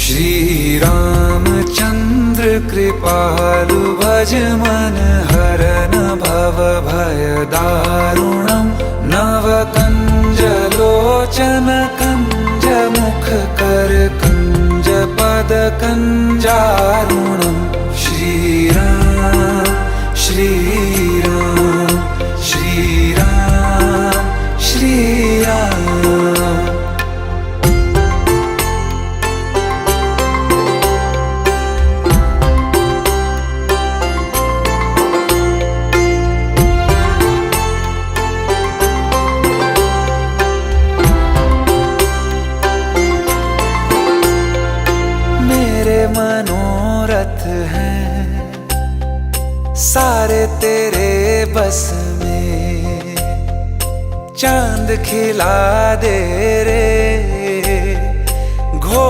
श्री रामचंद्र कृपालु भज मन हरन भव भय दारुणम नव कंज लोचन कंज मुख कर कंज पद कंजारुणम श्री राम श्री राम श्री राम श्री राम। मनोरथ हैं सारे तेरे बस में, चांद खिला दे रे घोर